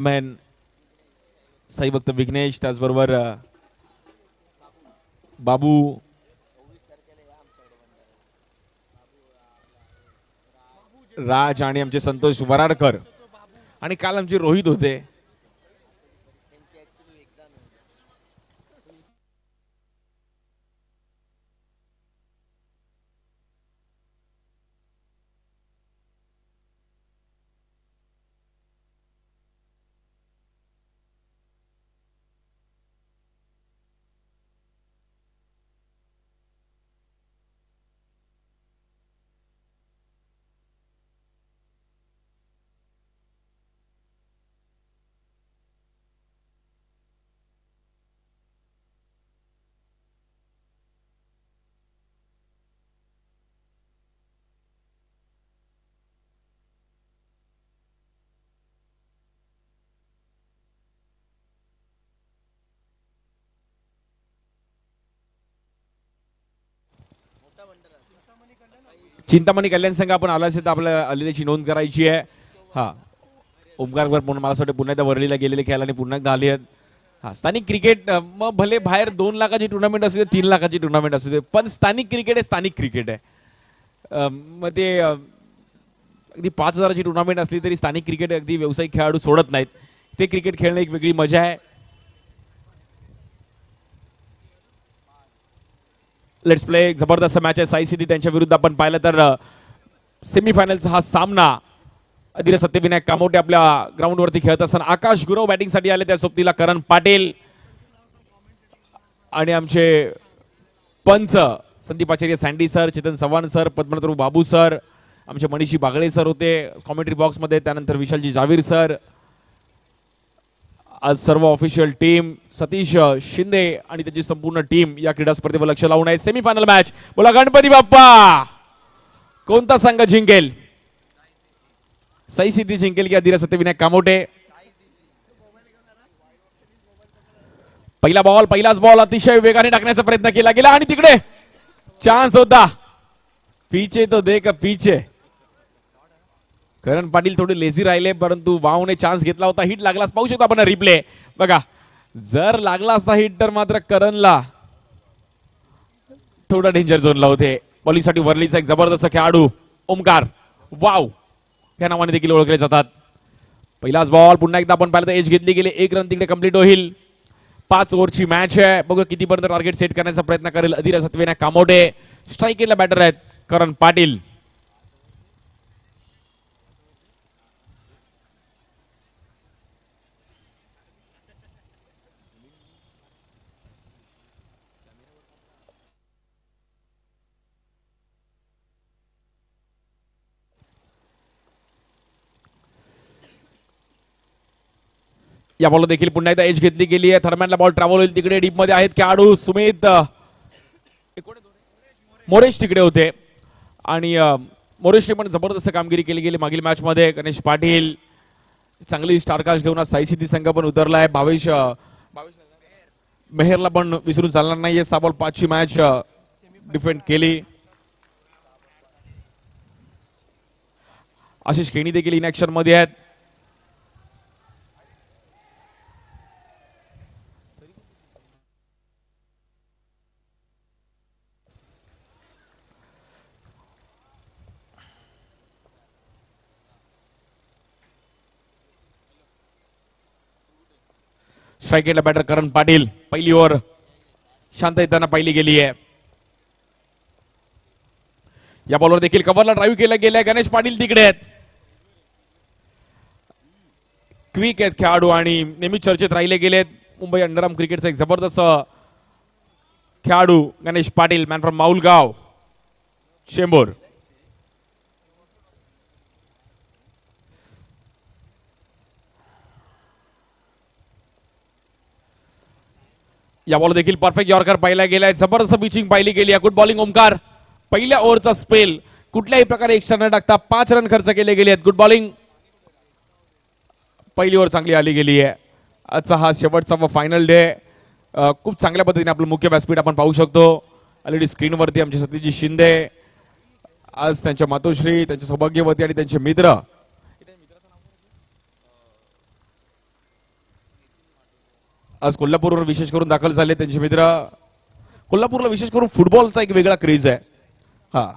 Man Sai भक्त विघ्नेश, त्याचबरोबर बाबू, राज आणि आमचे संतोष वराडकर आणि काल आमचे रोहित होते. चिंतामणी कल्याण संघ आपण आला असेल तर आपल्याला आलेल्याची नोंद करायची आहे. हा, ओमकारवर पुन्हा मला असं वाटतं पुन्हा एकदा वरळीला गेलेले खेळायला आणि पुन्हा एकदा आले आहेत. हा, स्थानिक क्रिकेट मग भले बाहेर 2 लाखाची टुर्नामेंट असू दे, 3 लाखाची टुर्नामेंट असू दे, पण स्थानिक क्रिकेट आहे, स्थानिक क्रिकेट आहे. मग ते अगदी 5,000ची टुर्नामेंट असली तरी स्थानिक क्रिकेट अगदी व्यावसायिक खेळाडू सोडत नाहीत. ते क्रिकेट खेळणं एक वेगळी मजा आहे. Let's play. जबरदस्त मॅच आहे. साई सिद्धी त्यांच्या विरुद्ध आपण पाहिलं तर सेमीफायनलचा हा सामना अधीर सत्यविनायक कामोटे आपल्या ग्राउंडवरती खेळत असताना आकाश गुरव बॅटिंगसाठी आले, त्या सोबतीला करण पाटील आणि आमचे पंच Sandeep Acharya, Sandy sir, Chetan Chavan sir, Padmanath Babu sir, आमचे मनीषी बागळे सर होते कॉमेंट्री बॉक्समध्ये, त्यानंतर विशालजी जावीर सर, आज सर्व ऑफिशियल टीम, सतीश शिंदे आणि त्याची संपूर्ण टीम या क्रीडा स्पर्धेवर लक्ष लावून आहे. Semifinal match. बोला गणपती बाप्पा, कोणता संघ जिंकेल? साई सिद्धी जिंकेल की अधीर सत्यविनायक कामोटे? पहिला बॉल, पहिलाच बॉल अतिशय वेगाने टाकण्याचा प्रयत्न केला गेला आणि तिकडे चान्स होता. पीछे तो देख पीछे. करण पाटील थोडे लेझी राहिले, परंतु वावने चान्स घेतला होता. हिट लागला, पाहू शकतो आपण रिप्ले बघा. जर लागला असता हिट तर मात्र करणला थोडा डेंजर झोनला होते. बॉलिंगसाठी वरलीचा एक जबरदस्त खेळाडू ओमकार, वाव या नावाने देखील ओळखले जातात. पहिलाच बॉल, पुन्हा एकदा आपण पाहिलं तर एज घेतली गेली. 1 रन तिकडे कंप्लीट होईल. 5 ओव्हरची मॅच आहे. बघू कितीपर्यंत टार्गेट सेट करण्याचा प्रयत्न करेल अधीर सत्यविनायक कामोटे. स्ट्राईकला बॅटर आहेत करण पाटील. या बॉल देखील पुन्हा एकदा एज घेतली गेली आहे. थर्मॅनला बॉल ट्रॅव्हल होईल. तिकडे डीप मध्ये आहेत खेळाडू सुमित मोरेश तिकडे होते आणि मोरेशने पण जबरदस्त कामगिरी केली गेली मागील मॅच मध्ये. गणेश पाटील चांगली स्टारकास्ट घेऊन साई सिद्धी संघ पण उतरला आहे. भावेश मेहरला पण विसरून चालणार नाहीये. 6 बॉल 5 ची मॅच डिफेंड केली. आशिष खेणी देखील इन ऍक्शन मध्ये आहेत. स्ट्राईकला बॅटर करण पाटील. पहिली ओव्हर शांत येताना पहिली गेली आहे. या बॉलवर देखील कव्हरला ड्राईव्ह केलं गेलंय. गणेश पाटील तिकडे आहेत. क्विक आहेत खेळाडू आणि नेहमी चर्चेत राहिले गेलेत. मुंबई अंडरआर्म क्रिकेटचा एक जबरदस्त खेळाडू गणेश पाटील, मॅन फ्रॉम माऊलगाव चेंबूर. या बॉल देखील परफेक्ट यॉर्कर पाहिला गेलाय. जबरदस्त पिचिंग पाहिली गेली आहे. Good bowling Omkar. पहिल्या ओव्हरचा स्पेल कुठल्याही प्रकारे एक्स्ट्रा न टाकता 5 रन खर्च केले गेले आहेत. Good bowling. पहिली ओव्हर चांगली आली गेली आहे. आजचा हा शेवटचा व फायनल डे. खूप चांगल्या पद्धतीने आपलं मुख्य व्यासपीठ आपण पाहू शकतो. ऑलरेडी स्क्रीनवरती आमचे सतीशजी शिंदे, आज त्यांच्या मातोश्री, त्यांच्या सौभाग्यवती आणि त्यांचे मित्र आज कोल्हापूरवर विशेष करून दाखल झाले त्यांचे मित्र. कोल्हापूरला विशेष करून फुटबॉलचा एक वेगळा क्रेज आहे. हा,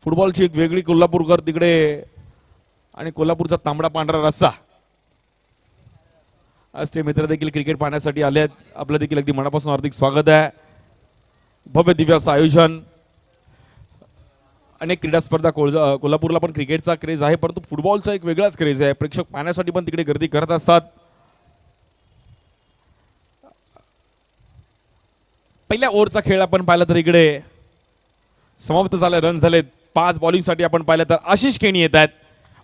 फुटबॉलची एक वेगळी कोल्हापूरकर तिकडे आणि कोल्हापूरचा तांबडा पांढरा रस्सा. आज ते मित्र देखील क्रिकेट पाहण्यासाठी आले आहेत. आपलं देखील अगदी मनापासून हार्दिक स्वागत आहे. भव्य दिव्य असं आयोजन. अनेक क्रीडा स्पर्धा कोल्हापूरला पण क्रिकेटचा क्रेज आहे, परंतु फुटबॉलचा एक वेगळाच क्रेज आहे. प्रेक्षक पाहण्यासाठी पण तिकडे गर्दी करत असतात. पहिल्या ओव्हरचा खेळ आपण पाहिला तर इकडे समाप्त झाला. रन झालेत. 5 बॉलिंगसाठी आपण पाहिलं तर आशिष केणी येत आहेत.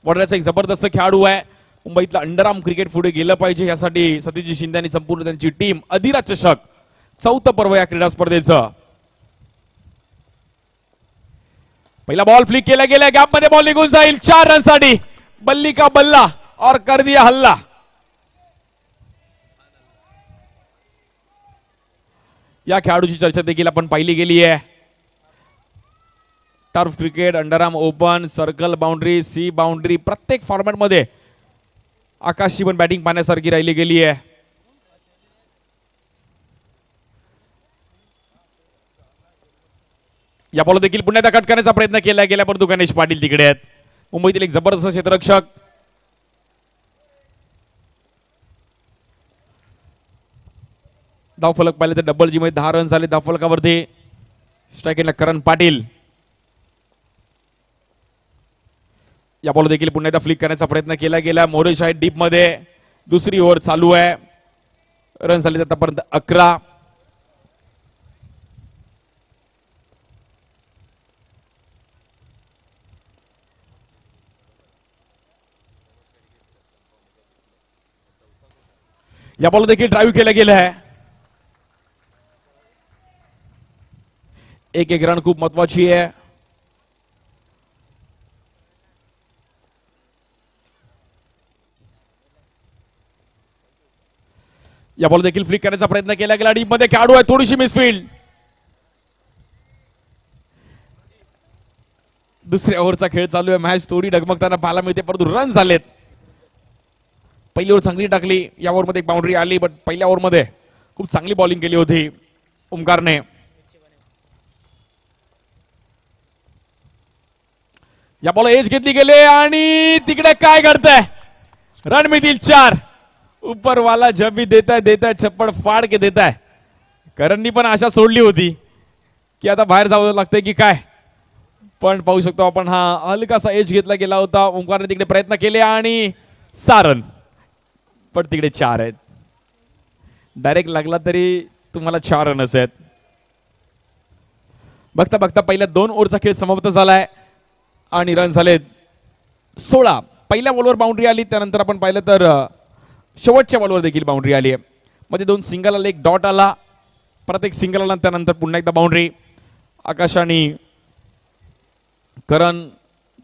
वडोदऱ्याचा एक जबरदस्त खेळाडू आहे. मुंबईतला अंडरआर्म क्रिकेट पुढे गेलं पाहिजे यासाठी सतीश शिंदे आणि संपूर्ण त्यांची टीम. अधिरा चषक 4थं पर्व या क्रीडा स्पर्धेचं. पहिला बॉल फ्लिक केला गेला. गॅप मध्ये बॉल निघून जाईल. 4 रनसाठी बल्ली का बल्ला और कर दिया हल्ला. या खेळाडूची चर्चा देखील आपण पाहिली गेली आहे. Turf cricket, underarm open, circle boundary, C boundary, प्रत्येक फॉर्मॅट मध्ये आकाशची पण बॅटिंग पाहण्यासारखी राहिली गेली आहे. या बॉल देखील पुन्हा कट करण्याचा प्रयत्न केला गेला, परंतु गणेश पाटील तिकडे आहेत. मुंबईतील एक जबरदस्त क्षेत्ररक्षक. धावफलक पाहिले तर डबल जी मध्ये 10 रन झाले धावफलकावरती. स्ट्राईक करण पाटील. या बॉल देखील पुन्हा एकदा फ्लिक करण्याचा प्रयत्न केला गेला. मोरेश आहे डीप मध्ये. दुसरी ओव्हर चालू आहे. रन झाले आतापर्यंत 11. या बॉल देखील ड्राईव्ह केला गेला आहे. एक रन खूप महत्वाची आहे. या बॉल देखील फ्लिक करण्याचा प्रयत्न केला गेला. डीप मध्ये खेळाडू आहे. थोडीशी मिसफील्ड. दुसऱ्या ओव्हरचा खेळ चालू आहे. मॅच थोडी डगमगताना पाहायला मिळते, परंतु रन झालेत. पहिली ओव्हर चांगली टाकली. या ओव्हरमध्ये एक बाउंड्री आली, पण पहिल्या ओव्हरमध्ये खूप चांगली बॉलिंग केली होती ओमकारने. या बॉल एज घेतली गेले आणि तिकडे काय घडतंय. रन मिळतील 4. ऊपर वाला जब भी देता है छप्पड़ फाड़ के देता है. करणनी पण आशा सोडली होती की आता बाहेर जावं लागतंय की काय, पण पाहू शकतो आपण हा हलकासा एज घेतला गेला होता. ओंकारने तिकडे प्रयत्न केले आणि 6 रन, पण तिकडे 4 आहेत. डायरेक्ट लागला तरी तुम्हाला 4 रनच आहेत. बघता बघता पहिल्या 2 ओव्हरचा खेळ समाप्त झालाय आणि रन झालेत 16. पहिल्या बॉलवर बाउंड्री आली, त्यानंतर आपण पाहिलं तर शेवटच्या बॉलवर देखील बाउंड्री आली आहे. मध्ये 2 सिंगल आले, एक डॉट आला, परत एक सिंगल आला, त्यानंतर पुन्हा एकदा बाउंड्री. आकाश आणि करण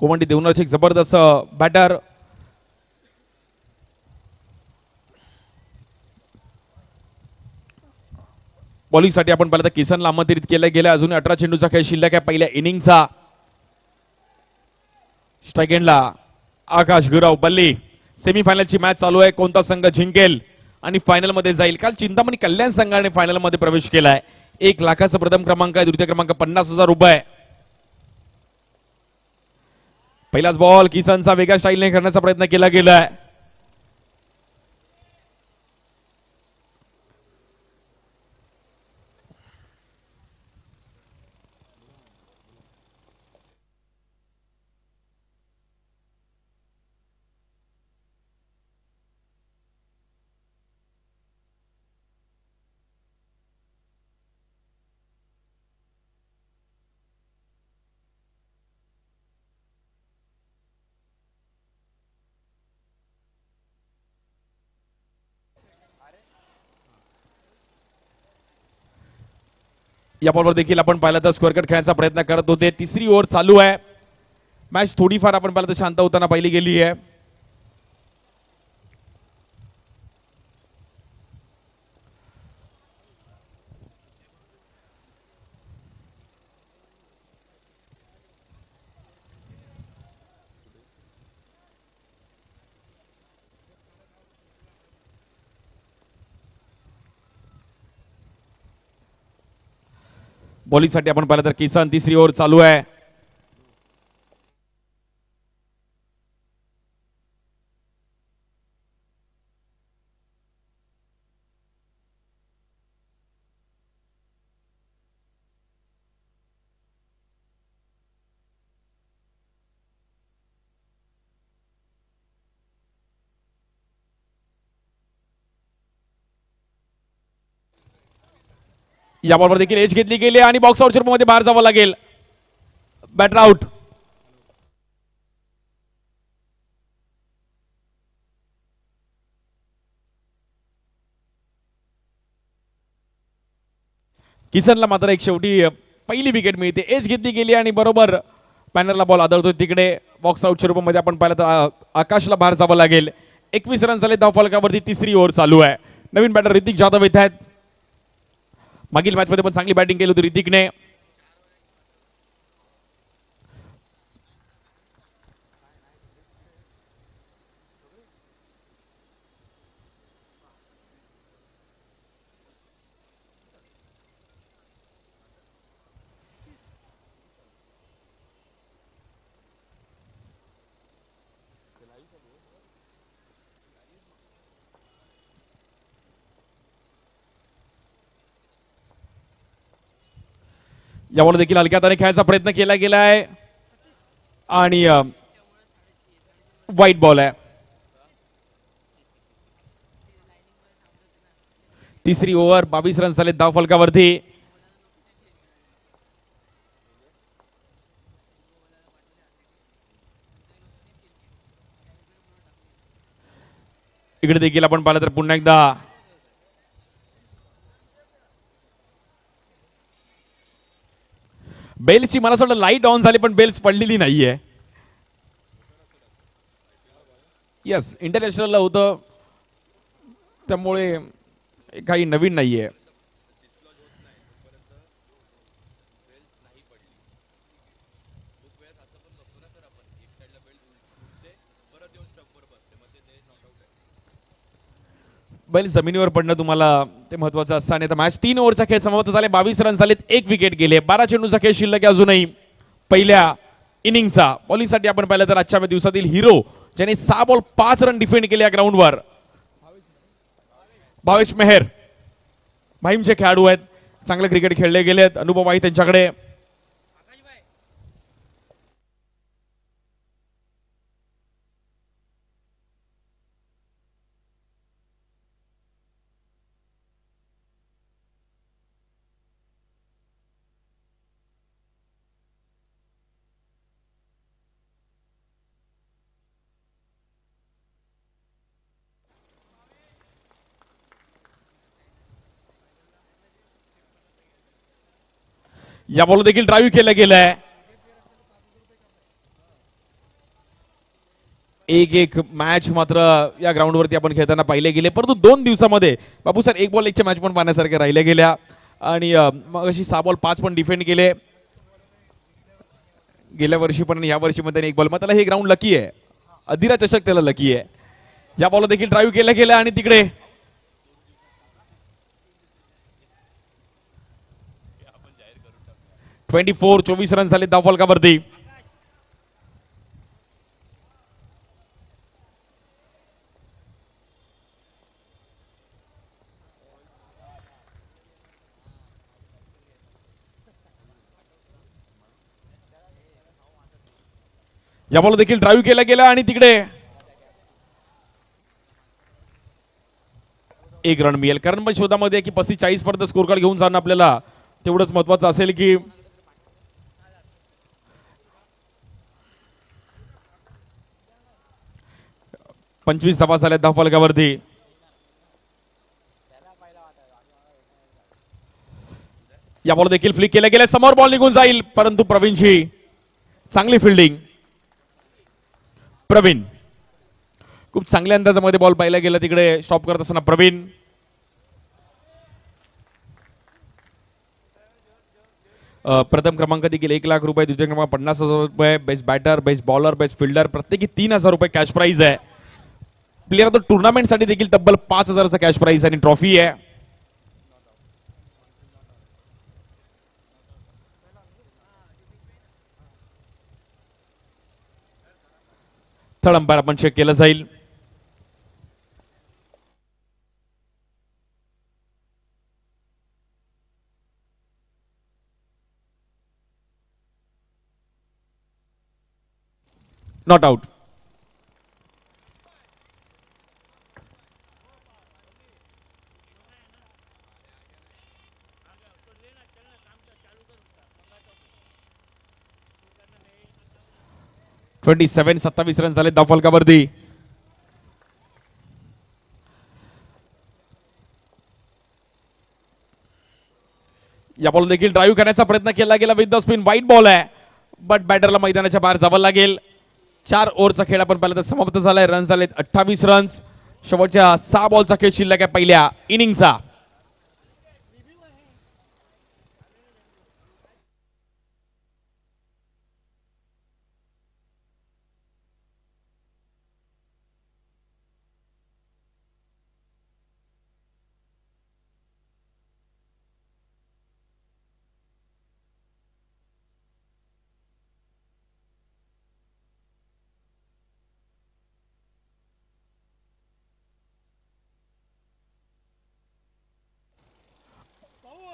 गोवंडी देऊनच एक जबरदस्त बॅटर. बॉलिंगसाठी आपण पाहिलं तर किसनला आमंत्रित केलं गेलं. अजून 18 चेंडूचा खेळ शिल्लक आहे पहिल्या इनिंगचा. स्ट्राईक एंडला आकाश गुराव बल्ली. सेमीफायनलची मॅच चालू आहे. कोणता संघ जिंकेल आणि फायनल मध्ये जाईल. काल चिंतामणी कल्याण संघाने फायनल मध्ये प्रवेश केलाय. 1 लाखाचा प्रथम क्रमांक आहे, द्वितीय क्रमांक 50,000 रुपये. पहिलाच बॉल किसनचा वेगळ्या स्टाईलने करण्याचा प्रयत्न केला गेलाय. या बॉलवर देखील आपण पाहिलं तर स्क्वेअर कट खेळण्याचा प्रयत्न करत होते. तिसरी ओव्हर चालू आहे. मॅच थोडीफार आपण पाहिलं तर शांत होताना पाहिली गेली आहे. बॉलिंगसाठी आपण पाहिलं तर किसन, तिसरी ओव्हर चालू आहे. या बॉलवर देखील एज घेतली गेली आणि बॉक्स आउटच्या रूपमध्ये बाहेर जावं लागेल. Batter out. किसनला मात्र एक शेवटी पहिली विकेट मिळते. एज घेतली गेली आणि बरोबर पॅनरला बॉल आदळतो तिकडे. बॉक्स आउटच्या रूपामध्ये आपण पाहिलं तर आकाशला बाहेर जावं लागेल. 21 रन झाले धावफलकावरती. तिसरी ओव्हर चालू आहे. नवीन बॅटर ऋतिक जाधव येत आहेत. मागील मॅच मध्ये पण चांगली बॅटिंग केली होती ऋतिकने. यावर देखील हलक्या हाताने खेळायचा प्रयत्न केला गेला आहे आणि वाईट बॉल आहे. तिसरी ओव्हर. 22 रन झाले धाव फलकावरती. इकडे देखील आपण पाहिलं तर पुन्हा एकदा बेल्सची मला असं वाटतं लाईट ऑन झाली पण बेल्स पडलेली नाहीये. यस, इंटरनॅशनलला होतं त्यामुळे काही नवीन नाहीये. बैल जमिनीवर पडणं तुम्हाला ते महत्वाचं असतं. आणि आता मॅच 3 ओव्हरचा खेळ समाप्त झाले. 22 रन झालेत. 1 विकेट गेले. 12 चेंडूचा खेळ शिल्लक आहे अजूनही पहिल्या इनिंगचा. बॉलिंगसाठी आपण पाहिलं तर आजच्या दिवसातील हिरो ज्याने 6 बॉल 5 रन डिफेंड केले या ग्राउंडवर, भावेश मेहर. माहीमचे खेळाडू आहेत. चांगले क्रिकेट खेळले गेलेत. अनुभव आहे त्यांच्याकडे. या बॉल देखील ड्राईव्ह केलं गेलंय. 1-1 मॅच मात्र या ग्राउंडवरती आपण खेळताना पाहिले गेले. परंतु 2 दिवसामध्ये बाबू सर 1 बॉल 1च्या मॅच पण पाहण्यासारखे राहिल्या गेल्या. आणि मग अशी 6 बॉल 5 पण डिफेंड केले गेल्या वर्षी पण. या वर्षी पण त्याने 1 बॉल. मग त्याला हे ग्राउंड लकी आहे. अधिरा चषक त्याला लकी आहे. या बॉल देखील ड्राईव्ह केलं गेलं आणि तिकडे ट्वेंटी 24 रन झाले धाव फलकावरती. या बॉल देखील ड्राईव्ह केला गेला आणि तिकडे 1 रन मिळेल. कारण पण शोधामध्ये की 35-40 पर्यंत स्कोर कार्ड घेऊन जाणं आपल्याला तेवढंच महत्वाचं असेल की 25 धावा झाल्या धाव फलकावरती. या बॉल देखील फ्लिक केल्या गेल्या. समोर बॉल निघून जाईल परंतु प्रवीणची चांगली फिल्डिंग. प्रवीण खूप चांगल्या अंदाजामध्ये बॉल पाहिला गेला तिकडे स्टॉप करत असताना प्रवीण. प्रथम क्रमांक देखील 1 लाख रुपये, द्वितीय क्रमांक 50,000 रुपये, best batter, best bowler, best fielder प्रत्येकी 3,000 रुपये कॅश प्राइज आहे. प्लेयर ऑफ द टुर्नामेंट साठी देखील तब्बल 5,000चा कॅश प्राइज आणि ट्रॉफी आहे. थर्ड अंपायर आपण चेक केलं जाईल. Not out. 27 रन झाले धाव फलकावरती. या बॉल देखील ड्राईव्ह करण्याचा प्रयत्न केला गेला विथ द स्पिन. वाईट बॉल आहे बट बॅटरला मैदानाच्या बाहेर जावं लागेल. 4 ओव्हरचा खेळ आपण पाहिला तर समाप्त झालाय. रन झालेत 28 रन्स. शेवटच्या 6 बॉलचा खेळ शिल्लक आहे पहिल्या इनिंगचा.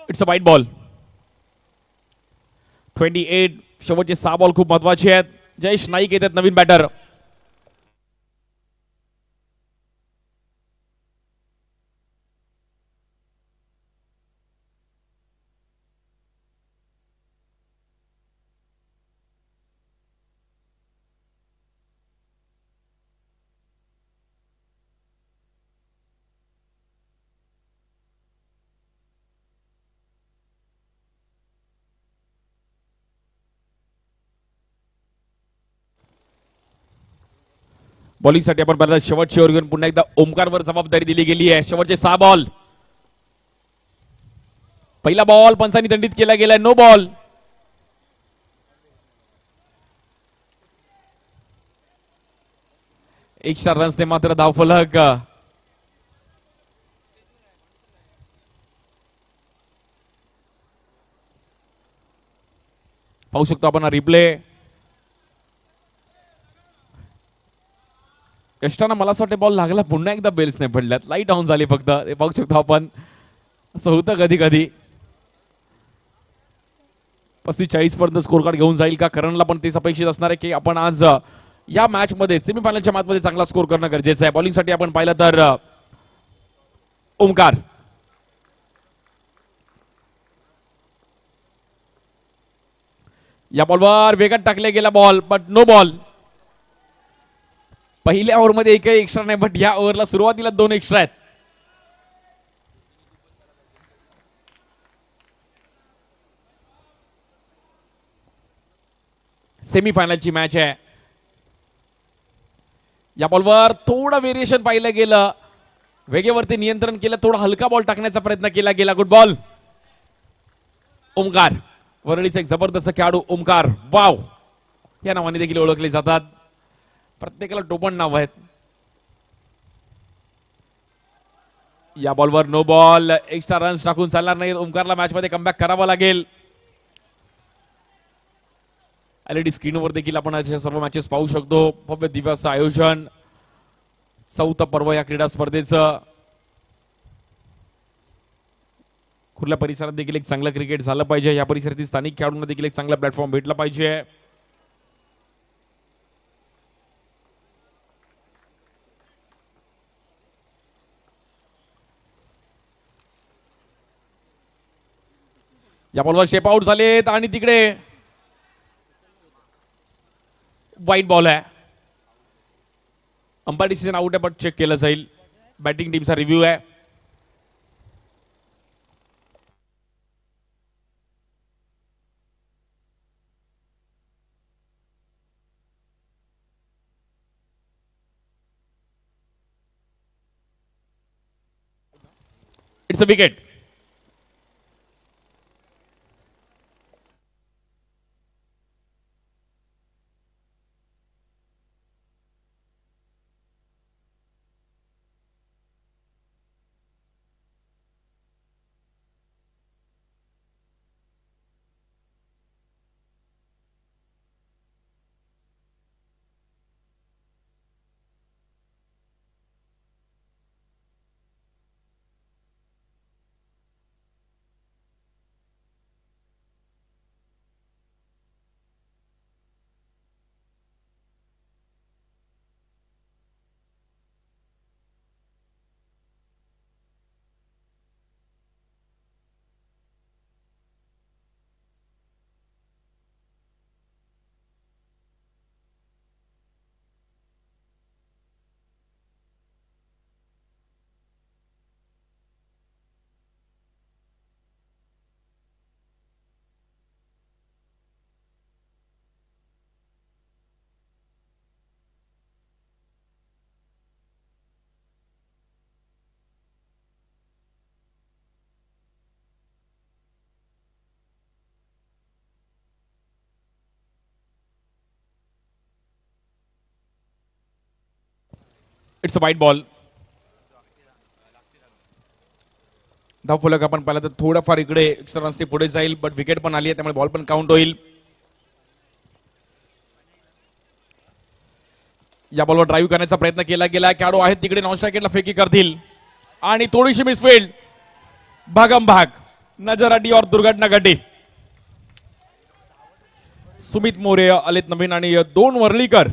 इट्स अ वाईट बॉल. 28. शेवटचे 6 बॉल खूप महत्वाचे आहेत. जयेश नाईक येतात नवीन बॅटर. बॉलिंगसाठी आपण पाहिलं शेवटची ओव्हर घेऊन पुन्हा एकदा ओमकारवर जबाबदारी दिली गेली आहे. शेवटचे 6 बॉल. पहिला बॉल पंचांनी दंडित केला गेलाय. No ball. एक्स्ट्रा रन्सने मात्र धावफलक. पाहू शकतो आपण रिप्ले. यष्टाना मला असं वाटतं बॉल लागला पुन्हा एकदा बेल्स नाही पडल्यात. लाईट ऑन झाली फक्त. ते पाहू शकतो आपण. असं होतं कधी कधी. 35-40 पर्यंत स्कोर कार्ड घेऊन जाईल का करणला पण तेच अपेक्षित असणार आहे की आपण आज या मॅच मध्ये सेमीफायनलच्या मॅच मध्ये चांगला स्कोर करणं गरजेचं आहे. बॉलिंगसाठी आपण पाहिलं तर ओमकार. या बॉलवर वेगात टाकले गेला बॉल बट नो बॉल. पहिल्या ओव्हरमध्ये एकही एक्स्ट्रा नाही बट या ओव्हरला सुरुवातीला 2 एक्स्ट्रा आहेत. सेमीफायनलची मॅच आहे. या बॉलवर थोडं व्हेरिएशन पाहिलं गेलं. वेगेवरती नियंत्रण केलं. थोडा हलका बॉल टाकण्याचा प्रयत्न केला गेला. Good ball. ओमकार वरळीचा एक जबरदस्त खेळाडू ओमकार. वाव या नावाने देखील ओळखले जातात. प्रत्येकाला टोपण नाव आहेत. या बॉलवर नो बॉल. एक्स्ट्रा रन्स टाकून चालणार नाही. ओमकारला मॅच मध्ये कमबॅक करावा लागेल. एलईडी स्क्रीनवर देखील आपण अशा सर्व मॅचेस पाहू शकतो. भव्य दिवस आयोजन. 4थं पर्व या क्रीडा स्पर्धेचं. खुल्या परिसरात देखील एक चांगलं क्रिकेट झालं पाहिजे. या परिसरातील स्थानिक खेळाडूंना देखील एक चांगला प्लॅटफॉर्म भेटला पाहिजे. या बॉलवर शेप आउट झालेत आणि तिकडे वाईट बॉल आहे. अंपायर डिसिजन आउट आहे बट चेक केलं जाईल. बॅटिंग टीमचा रिव्ह्यू आहे. It's a wicket. It's a वाईट बॉल. धावफलक आपण पाहिलं तर थोडंफार इकडे एक्स्ट्रा रन्स पुढे जाईल, बट विकेट पण आली आहे त्यामुळे बॉल पण काउंट होईल. या बॉलवर ड्राईव्ह करण्याचा प्रयत्न केला गेला. खेळाडू आहेत तिकडे नॉन स्ट्रायकेटला फेकी करतील आणि थोडीशी मिसफील्ड. भागम भाग, नजर अड्डी और दुर्घटना घटी. सुमित मोरे आलेत नवीन आणि 2 वर्लीकर.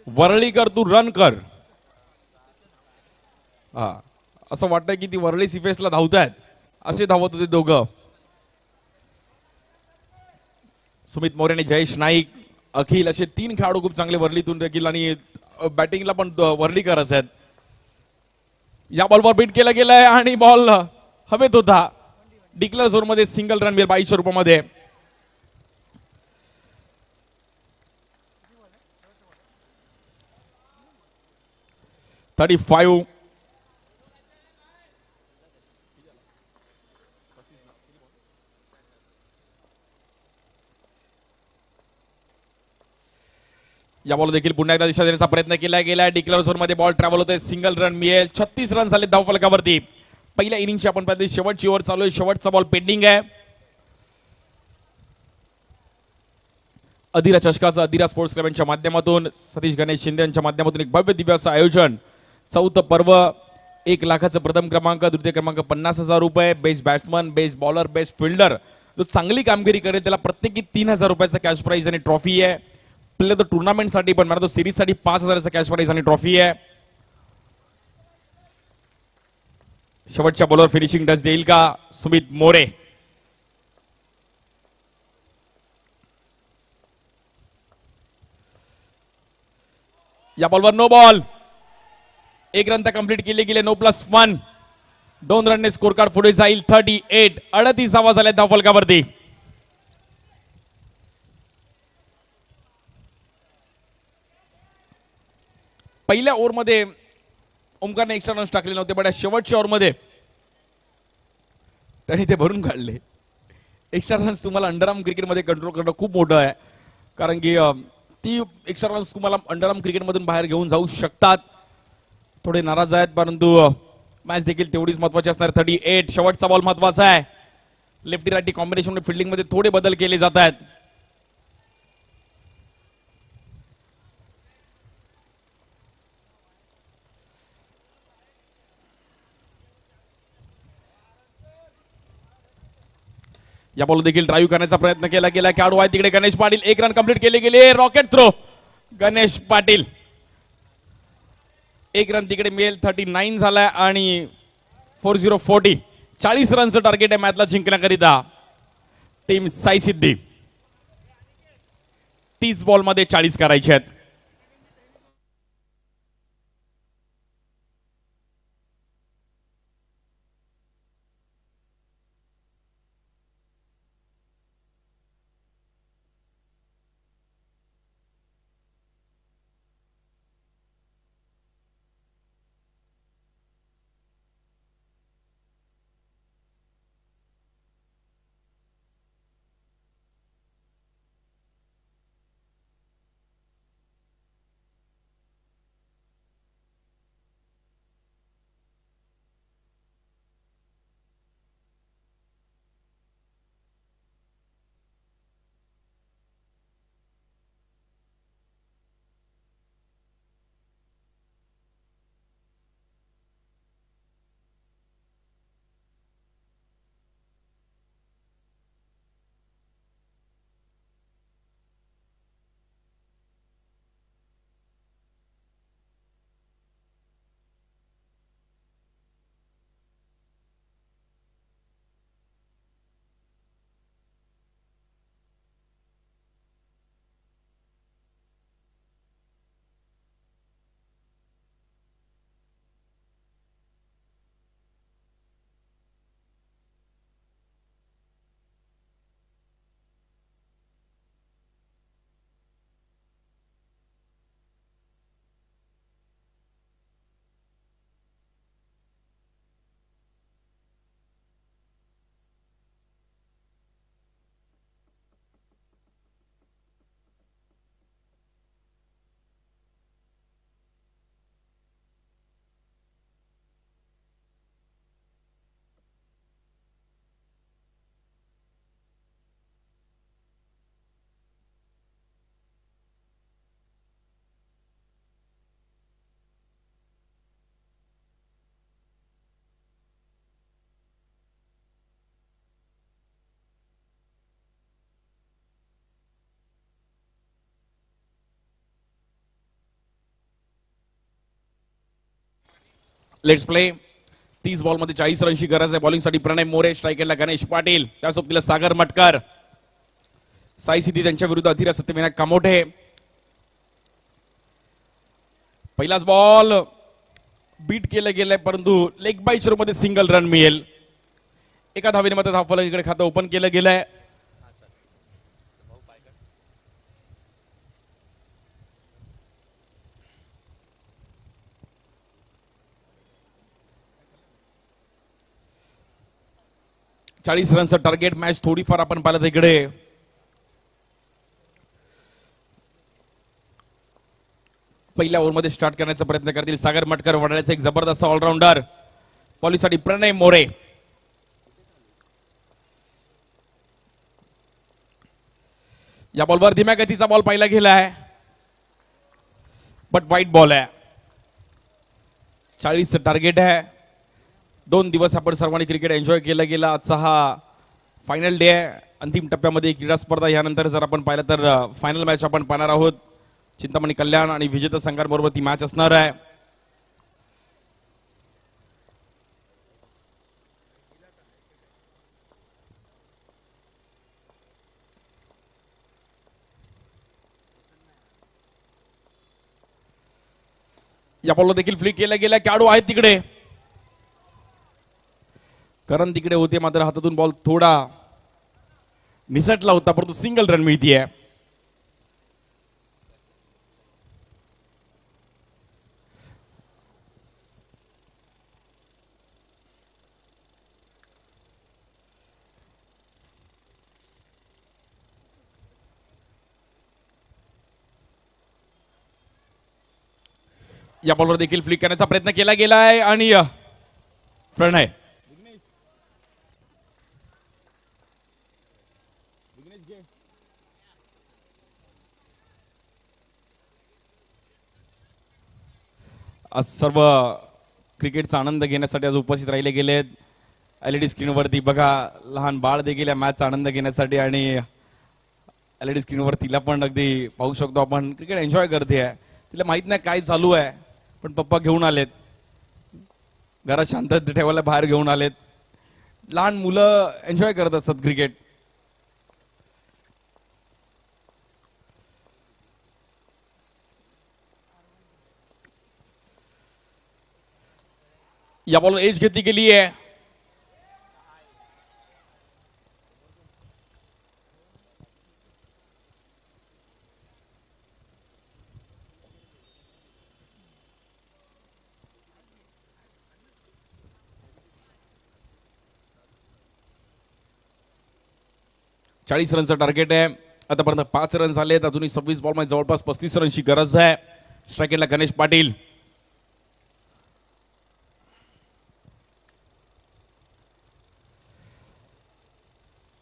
वरळीकर तू रन कर. हा, असं वाटतंय की ती वरळी सिफेसला धावतायत असे धावत होते दोघं. सुमित मोरे आणि जयेश नाईक, अखिल असे 3 खेळाडू खूप चांगले वरलीतून देखील आणि बॅटिंगला पण वरलीकरच आहेत. या बॉलवर बीट केला गेलाय आणि बॉल हवेत होता. डिक्लेअर झोन मध्ये सिंगल रन मिळेल 2200 रुपयामध्ये. $35. या बॉल देखील पुन्हा एकदा दिशा देण्याचा प्रयत्न केला गेला. डिक्लेअर झोन मध्ये बॉल ट्रॅव्हल होतोय. सिंगल रन मिळेल. 36 रन झाले धावफलकावरती. पहिल्या इनिंगची आपण पाहिजे शेवटची ओव्हर चालू आहे. शेवटचा बॉल पेंडिंग आहे. अधिरा चषकाचं अधिरा स्पोर्ट्स क्लब यांच्या माध्यमातून सतीश गणेश शिंदे यांच्या माध्यमातून एक भव्य दिव्य असं आयोजन. 4थं पर्व. 1 लाखाचं प्रथम क्रमांक, द्वितीय क्रमांक 50,000 रुपये. Best batsman, best bowler, best fielder जो चांगली कामगिरी करेल त्याला प्रत्येकी 3,000 रुपयाचा कॅश प्राइज आणि ट्रॉफी आहे. प्ले ऑफ द टुर्नामेंटसाठी पण मॅन ऑफ द सिरीजसाठी 5,000चा कॅश प्राइज आणि ट्रॉफी आहे. शेवटच्या बॉलवर फिनिशिंग टच देईल का सुमित मोरे. या बॉलवर नो बॉल. 1 रन तर कंप्लीट केले गेले. नो +1. 2 रनने स्कोर कार्ड पुढे जाईल. 38. 38 धावा झाल्या धावफलकावरती. पहिल्या ओव्हरमध्ये ओमकारने एक्स्ट्रा रन्स टाकले नव्हते, पण शेवटच्या ओव्हरमध्ये त्यांनी ते भरून काढले. एक्स्ट्रा रन्स तुम्हाला अंडरआर्म क्रिकेटमध्ये कंट्रोल करणं खूप मोठं आहे, कारण की ती एक्स्ट्रा रन्स तुम्हाला अंडरआर्म क्रिकेटमधून बाहेर घेऊन जाऊ शकतात. थोडे नाराज आहेत, परंतु मॅच देखील तेवढीच महत्वाची असणार. 38. शेवटचा बॉल महत्वाचा आहे. लेफ्टी राईटी कॉम्बिनेशन फिल्डिंग मध्ये थोडे बदल केले जात आहेत. या बॉल देखील ड्राईव्ह करण्याचा प्रयत्न केला गेला. खेळाडू आहे तिकडे गणेश पाटील. 1 रन कंप्लीट केले गेले. Rocket throw Ganesh Patil. 1 run तिकडे मिळेल. 39 झालाय आणि 40. 40 रनचं टार्गेट आहे मॅचला जिंकण्याकरिता टीम साई सिद्धी. 30 बॉलमध्ये 40 करायचे आहेत. Let's play. 30 बॉलमध्ये 40 रनची गरज आहे. बॉलिंगसाठी प्रणय मोरे, स्ट्रायकरला गणेश पाटील, त्यासोबतीला सागर मटकर, साई सिद्धी त्यांच्या विरुद्ध अधीर सत्यविनायक कामोठे. पहिलाच बॉल बीट केलं गेलंय, परंतु लेग बाय मध्ये सिंगल रन मिळेल. एका धावेने मध्ये धावफलक इकडे खातं ओपन केलं गेलंय. चाळीस रनचं टार्गेट. मॅच थोडीफार आपण पाहिलं इकडे पहिल्या ओव्हरमध्ये स्टार्ट करण्याचा प्रयत्न करतील सागर मटकर. वडाळ्याचा एक जबरदस्त ऑलराऊंडर. बॉलिंगसाठी प्रणय मोरे. या बॉलवर धीम्या गतीचा बॉल पाहिला गेला आहे, बट वाईट बॉल आहे. 40 टार्गेट आहे. 2 दिवस आपण सर्वांनी क्रिकेट एन्जॉय केलं गेलं. आजचा हा फायनल डे आहे. अंतिम टप्प्यामध्ये क्रीडा स्पर्धा. यानंतर जर आपण पाहिलं तर फायनल मॅच आपण पाहणार आहोत. चिंतामणी कल्याण आणि विजेता संघांबरोबर ती मॅच असणार आहे. या बॉलला देखील फ्लिक केल्या गेल्या. खेळाडू आहेत तिकडे. करण तिकडे होते, मात्र हातातून बॉल थोडा निसटला होता, परंतु सिंगल रन मिळतीये. या बॉलवर देखील फ्लिक करण्याचा प्रयत्न केला गेला आहे आणि प्रणय आज सर्व क्रिकेटचा आनंद घेण्यासाठी आज उपस्थित राहिले गेलेत. LED स्क्रीनवरती बघा लहान बाळ देखील या मॅचचा आनंद घेण्यासाठी, आणि LED स्क्रीनवर तिला पण अगदी पाहू शकतो आपण क्रिकेट एन्जॉय करते आहे. तिला माहित नाही काय चालू आहे, पण पप्पा घेऊन आलेत. घरात शांतता ठेवायला बाहेर घेऊन आलेत. लहान मुलं एन्जॉय करत असतात क्रिकेट. या बॉल एज घेतली गेली आहे. चाळीस रनचं टार्गेट आहे. आतापर्यंत 5 रन झालेत. अजूनही 26 बॉलमध्ये जवळपास 35 रनची गरज आहे. स्ट्रायकरला गणेश पाटील.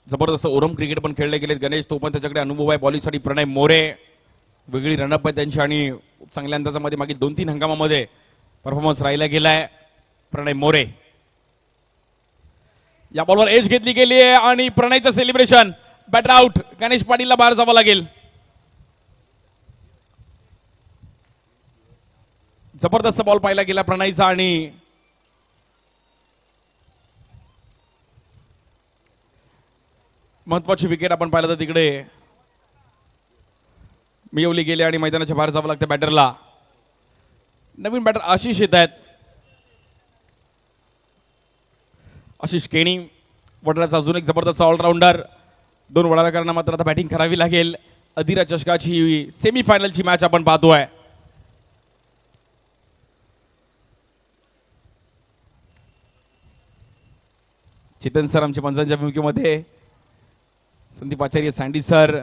जबरदस्त ओरम क्रिकेट पण खेळले गेलेत. गणेश तो पण त्याच्याकडे अनुभव आहे. बॉलिंगसाठी प्रणय मोरे. वेगळी रनअप आहे त्यांची आणि चांगल्या अंदाजामध्ये मागील 2-3 हंगामामध्ये परफॉर्मन्स राहिला गेलाय प्रणय मोरे. या बॉलवर एज घेतली गेली आहे आणि प्रणयचं सेलिब्रेशन. Batter out. गणेश पाटीलला बाहेर जावं लागेल. जबरदस्त बॉल पाहिला गेला प्रणयचा आणि महत्वाची विकेट आपण पाहिलं तर तिकडे मिळवली गेली आणि मैदानाच्या बाहेर जावं लागतं बॅटरला. नवीन बॅटर आशिष येत आहेत. आशिष केणी वडाळ्याचा अजून एक जबरदस्त ऑलराऊंडर. 2 वडाळ्याकरांना मात्र आता बॅटिंग करावी लागेल. अधीरा चषकाची सेमीफायनलची मॅच आपण पाहतोय. चेतन सर आमच्या पंचांच्या भूमिकेमध्ये, संदीप आचार्य, सँडी सर.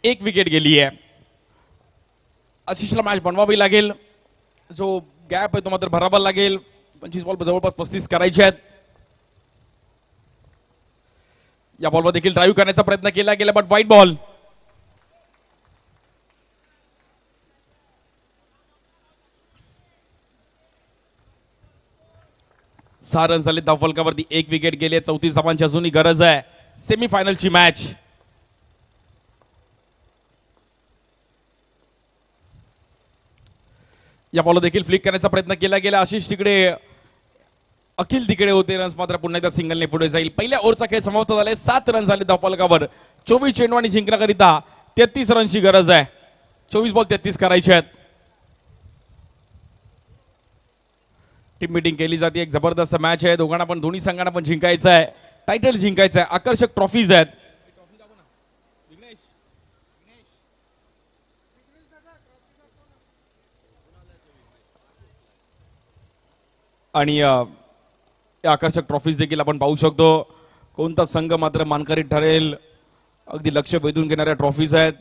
एक विकेट गेली आहे. आशिषला मॅच बनवावी लागेल. जो गॅप आहे तो मात्र भरावा लागेल. 25 बॉल जवळपास 35 करायचे आहेत. या बॉलवर देखील ड्राईव्ह करण्याचा प्रयत्न केला गेला, बट वाईट बॉल. सहा रन झाले धावफलकावरती. 1 विकेट गेले. 34 धावांची अजूनही गरज आहे. सेमीफायनलची मॅच. या बॉल देखील फ्लिक करण्याचा प्रयत्न केला गेला. आशिष तिकडे, अखिल तिकडे होते. रन्स मात्र पुन्हा एकदा सिंगलने पुढे जाईल. पहिल्या ओव्हरचा खेळ समाप्त झाले. 7 रन झाले धावफलकावर. 24 चेंडू आणि जिंकण्याकरिता 33 रनची गरज आहे. 24 बॉल 33 करायचे आहेत. टीम मीटिंग केली जाते. एक जबरदस्त मॅच आहे. दोघांना पण, दोन्ही संघांना पण जिंकायचं आहे. टायटल जिंकायचं आहे. आकर्षक ट्रॉफीज आहेत. आणि आकर्षक ट्रॉफीज देखील आपण पाहू शकतो. कोणता संघ मात्र मानकरी ठरेल, अगदी लक्ष वेधून घेणाऱ्या ट्रॉफीज आहेत.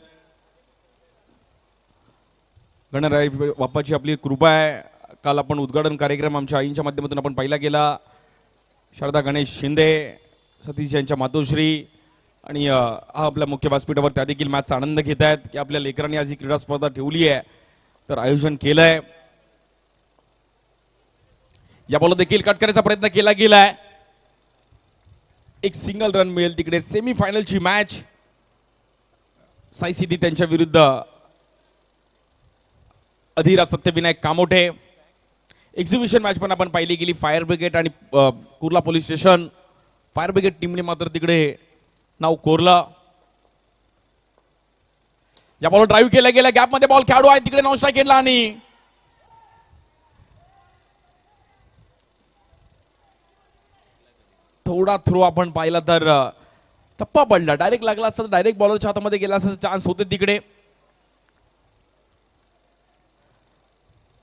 गणराय बाप्पाची आपली कृपा आहे. काल आपण उद्घाटन कार्यक्रम आमच्या आईंच्या माध्यमातून आपण पाहिला गेला. शारदा गणेश शिंदे, सतीश यांच्या मातोश्री आणि हा आपल्या मुख्य व्यासपीठावर त्या देखील मॅचचा आनंद घेत आहेत की आपल्या लेकरांनी आज ही क्रीडा स्पर्धा ठेवली आहे, तर आयोजन केलंय. या बॉल देखील कट करायचा प्रयत्न केला गेलाय. एक सिंगल रन मिळेल तिकडे. सेमी फायनलची मॅच साई सिद्धी त्यांच्या विरुद्ध अधीरा सत्यविनायक कामोठे. एक्झिबिशन मॅच पण आपण पाहिली गेली. फायर ब्रिगेड आणि Kurla police station. Fire brigade टीमने मात्र तिकडे नाव कोरलं. या बॉल ड्राईव्ह केला गेला. गॅपमध्ये बॉल खेळाडू आहे तिकडे नॉन स्ट्राईक केला आणि थोडा थ्रो आपण पाहिला तर टप्पा पडला. डायरेक्ट लागला असता, डायरेक्ट बॉलरच्या हातामध्ये गेला असता चान्स होते तिकडे.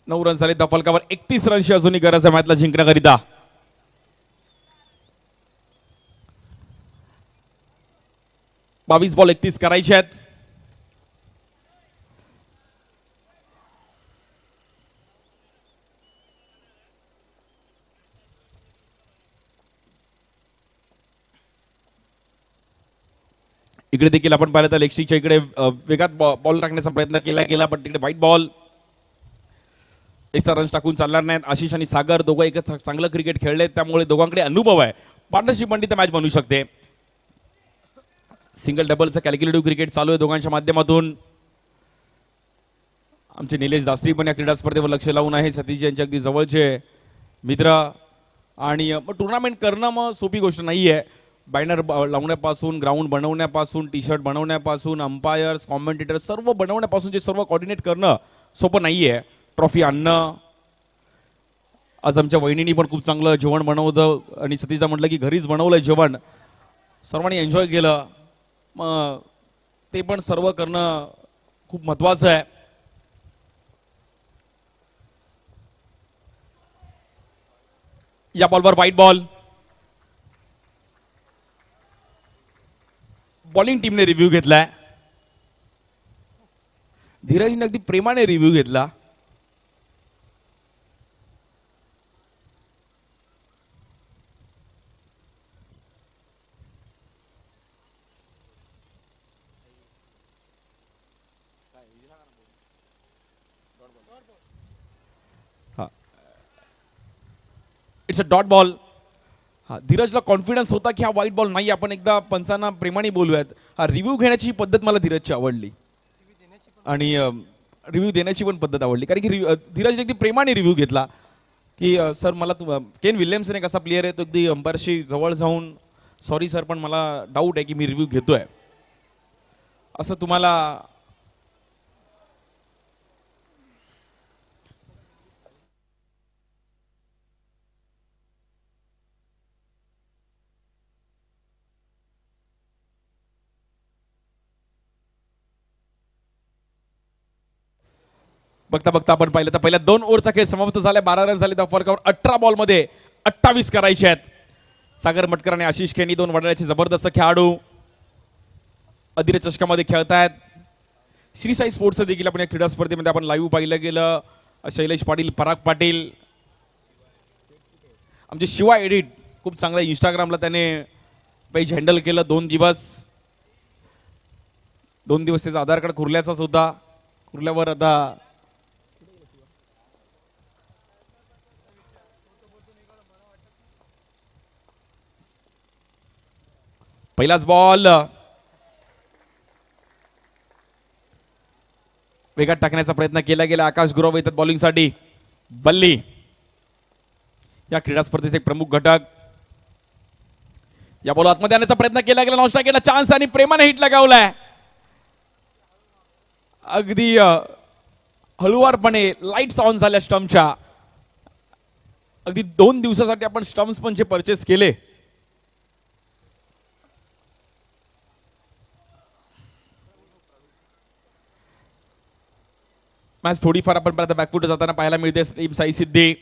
9 रन झाले धावफलकावर. 31 रनची अजूनही गरज आहे मॅचला जिंकण्याकरिता. बावीस बॉल 31 करायचे आहेत. इकडे देखील आपण पाहिलं तर लेगस्टिकच्या इकडे वेगात बॉल टाकण्याचा प्रयत्न केला गेला, पण तिकडे व्हाईट बॉल. एक्स्ट्रा रन्स टाकून चालणार नाहीत. आशिष आणि सागर दोघं एकच चांगलं क्रिकेट खेळले, त्यामुळे दोघांकडे अनुभव आहे. पार्टनरशिप मंडी तर मॅच बनू शकते. सिंगल डबलचं कॅल्क्युलेटिव्ह क्रिकेट चालू आहे दोघांच्या माध्यमातून. आमचे निलेश दास्त्री पण या क्रीडा स्पर्धेवर लक्ष लावून आहे. सतीश यांचे अगदी जवळचे मित्र. आणि मग टुर्नामेंट करणं मग सोपी गोष्ट नाही आहे. बॅनर लावण्यापासून, ग्राउंड बनवण्यापासून, टी शर्ट बनवण्यापासून, अंपायर्स, कॉमेंटेटर सर्व बनवण्यापासून जे सर्व कॉर्डिनेट करणं सोपं नाही आहे. ट्रॉफी आणणं. आज आमच्या वहिनींनी पण खूप चांगलं जेवण बनवलं आणि सतीशदा म्हटलं की घरीच बनवलं जेवण, सर्वांनी एन्जॉय केलं. मग ते पण सर्व करणं खूप महत्त्वाचं आहे. या बॉलवर व्हाईट बॉल. बॉलिंग टीमने रिव्ह्यू घेतलाय. धीरजने अगदी प्रेमाने रिव्ह्यू घेतला. It's a dot ball. हा, धीरजला कॉन्फिडन्स होता की हा व्हाईट बॉल नाही. आपण एकदा पंचांना प्रेमाने बोलूयात. हा रिव्ह्यू घेण्याची पद्धत मला धीरजची आवडली आणि रिव्ह्यू देण्याची पण पद्धत आवडली, कारण की धीरज अगदी प्रेमाने रिव्ह्यू घेतला की सर मला केन विल्यमसन एक असा प्लेअर आहे तो अगदी अंपायरशी जवळ जाऊन सॉरी सर पण मला डाऊट आहे की मी रिव्ह्यू घेतोय असं तुम्हाला. बघता बघता आपण पाहिलं तर पहिल्या 2 ओव्हरचा खेळ समाप्त झाला. 12 रन झाले धावफलकावर. 18 बॉलमध्ये 28 करायचे आहेत. सागर मटकर आणि आशिष खेनी दोन वडाळ्याचे जबरदस्त खेळाडू अधीर चषकामध्ये खेळतायत. श्री साई स्पोर्ट्स देखील आपण या क्रीडा स्पर्धेमध्ये आपण लाईव्ह पाहिलं गेलं. शैलेश पाटील, पराग पाटील, आमचे शिवा एडिट खूप चांगलं इंस्टाग्रामला त्याने पेज हँडल केलं. 2 दिवस त्याचा आधार कार्ड कुर्ल्याचाच होता. कुर्ल्यावर आता पहिलाच बॉल वेगात टाकण्याचा प्रयत्न केला गेला. आकाश गुरव येतात बॉलिंगसाठी. बल्ली या क्रीडा स्पर्धेचे एक प्रमुख घटक. या बॉल आतमध्ये आणण्याचा प्रयत्न केला गेला. नॉस्टा केला चान्स आणि प्रेमाने हिट लगावलाय. अगदी हळुवारपणे लाईट्स ऑन झाल्या स्टम्पच्या. अगदी 2 दिवसासाठी आपण स्टम्प्स पण जे परचेस केले मॅच थोडीफार आपण परत बॅकफुट जाताना पाहायला मिळते. टीम साई सिद्धी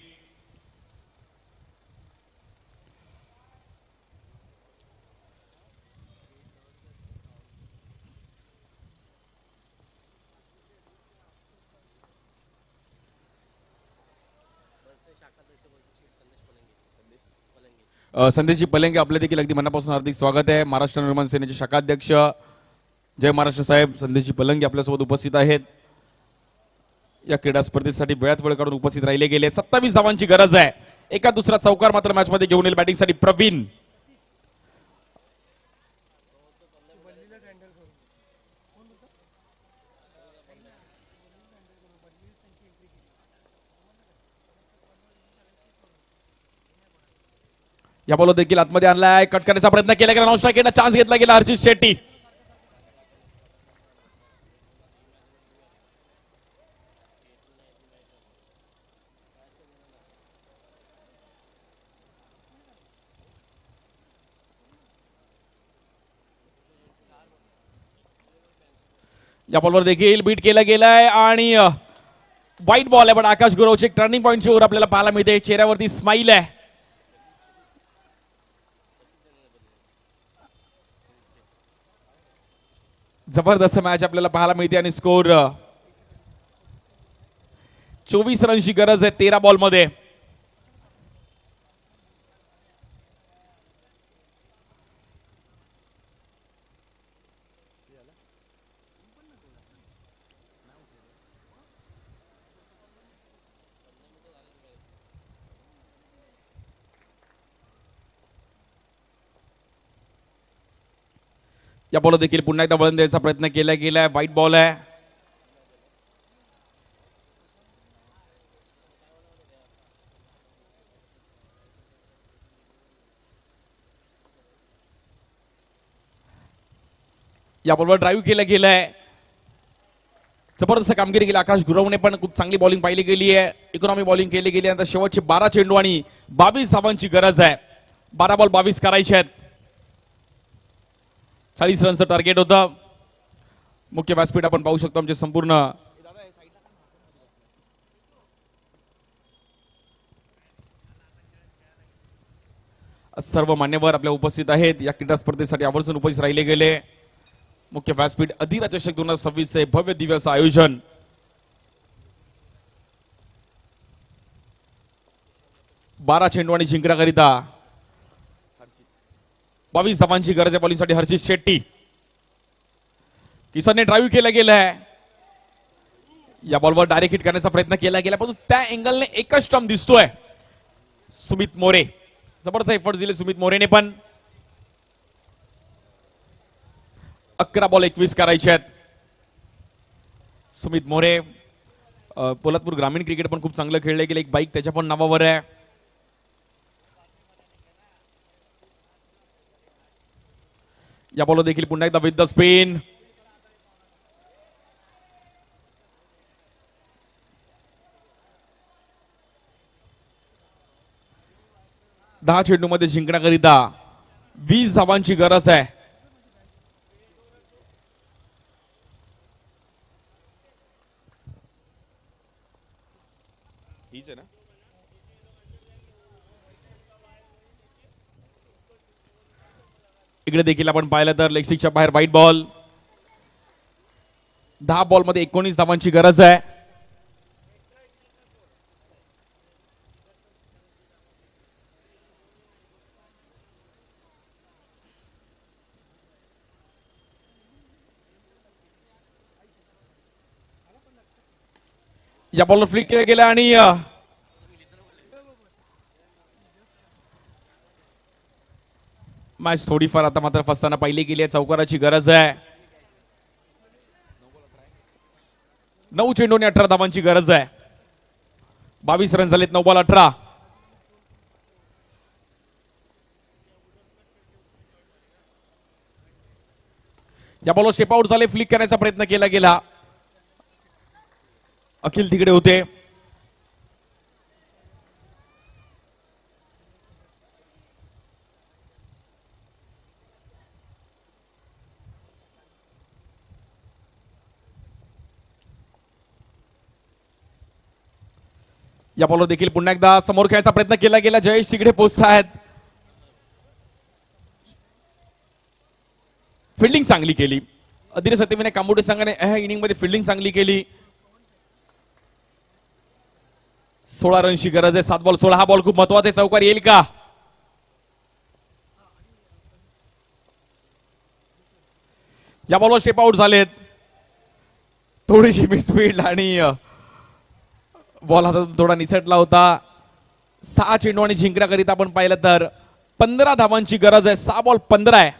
संदेशजी पलेंगे आपले देखील अगदी मनापासून हार्दिक स्वागत आहे. महाराष्ट्र निर्माण सेनेचे शाखाध्यक्ष जय महाराष्ट्र साहेब संदेशजी पलंगे आपल्यासोबत उपस्थित आहेत. या क्रीडा स्पर्धेसाठी वेळात वेळ काढून उपस्थित राहिले गेले. 27 धावांची गरज आहे. एका दुसरा चौकार मात्र मॅच मध्ये घेऊन येईल बॅटिंगसाठी प्रवीण. या बॉल देखील आतमध्ये आणलाय. कट करण्याचा प्रयत्न केला गेला. नॉस्ट्राईक केला. चान्स घेतला गेला हर्षित शेट्टी. या बॉलवर देखील बीट केला गेलाय आणि वाईट बॉल आहे. पण आकाश गुरवचे टर्निंग पॉईंटची ओव्हर आपल्याला पाहायला मिळते. चेहऱ्यावरती स्माइल आहे. जबरदस्त मॅच आपल्याला पाहायला मिळते आणि स्कोर 24 रनची गरज आहे 13 बॉल मध्ये. या बॉल देखील पुन्हा एकदा वळण द्यायचा प्रयत्न केला गेलाय. वाईट बॉल आहे. या बॉलवर ड्राईव्ह केला गेलाय. जबरदस्त कामगिरी केली आकाश गुरवने पण खूप चांगली बॉलिंग पाहिली गेली आहे. इकॉनॉमी बॉलिंग केली गेली. आता शेवटचे 12 चेंडू आणि 22 धावांची गरज आहे. 12 बॉल 22 करायचे आहेत. 40 रनचं टार्गेट होतं. मुख्य व्यासपीठ आपण पाहू शकतो. आमचे संपूर्ण सर्व मान्यवर आपल्या उपस्थित आहेत. या क्रीडा स्पर्धेसाठी आवर्जून उपस्थित राहिले गेले. मुख्य व्यासपीठ अधिरा चषक 2026 चे भव्य दिव्य असं आयोजन. बारा चेंडू आणि जिंकण्याकरिता 22 धावांची गरज आहे बॉलिंगसाठी हर्षित शेट्टी. किसनने ड्राईव्ह केला गेलाय. या बॉलवर डायरेक्ट हिट करण्याचा प्रयत्न केला गेला परंतु त्या अँगलने एकच स्टंप दिसतोय. सुमित मोरे जबरदस्त एफर्ट दिले सुमित मोरेने पण. 11 बॉल 21 करायचे आहेत. सुमित मोरे पोलादपूर ग्रामीण क्रिकेट पण खूप चांगलं खेळले गेले. एक बाईक त्याच्या पण नावावर आहे. या बॉल देखील पुन्हा एकदा विथ द स्पिन. दहा चेंडू मध्ये जिंकण्याकरिता 20 धावांची गरज आहे. हीच आहे ना. इकडे देखील आपण पाहिलं तर लेग स्टिकच्या बाहेर व्हाईट बॉल. 10 बॉल मध्ये 19 धावांची गरज आहे. या बॉलवर फ्लिक केला गेला आणि मॅच थोडीफार आता मात्र फसताना पाहिली गेली आहे. चौकाराची गरज आहे. 9 चेंडूने 18 धावांची गरज आहे. 22 रन झालेत. 9 बॉल 18. या बॉलवर स्टेप आउट झाले. फ्लिक करण्याचा प्रयत्न केला गेला. अखिल तिकडे होते. या बॉलवर देखील पुन्हा एकदा समोर खेळायचा प्रयत्न केला गेला. जयेश तिकडे पोहोचतायत. फिल्डिंग चांगली केली. अधीर सत्यविनायक कांबोटे संघाने ह्या इनिंग मध्ये फिल्डिंग चांगली केली. 16 रनची गरज आहे. 7 बॉल 16. हा बॉल खूप महत्वाचा आहे. चौकार येईल का? या बॉलवर स्टेप आउट झालेत. थोडीशी मिसफील्ड आणि बॉल हातातून थोडा निसटला होता. 6 चेंडू आणि जिंकण्याकरिता आपण पाहिलं तर 15 धावांची गरज आहे. 6 बॉल 15 आहे.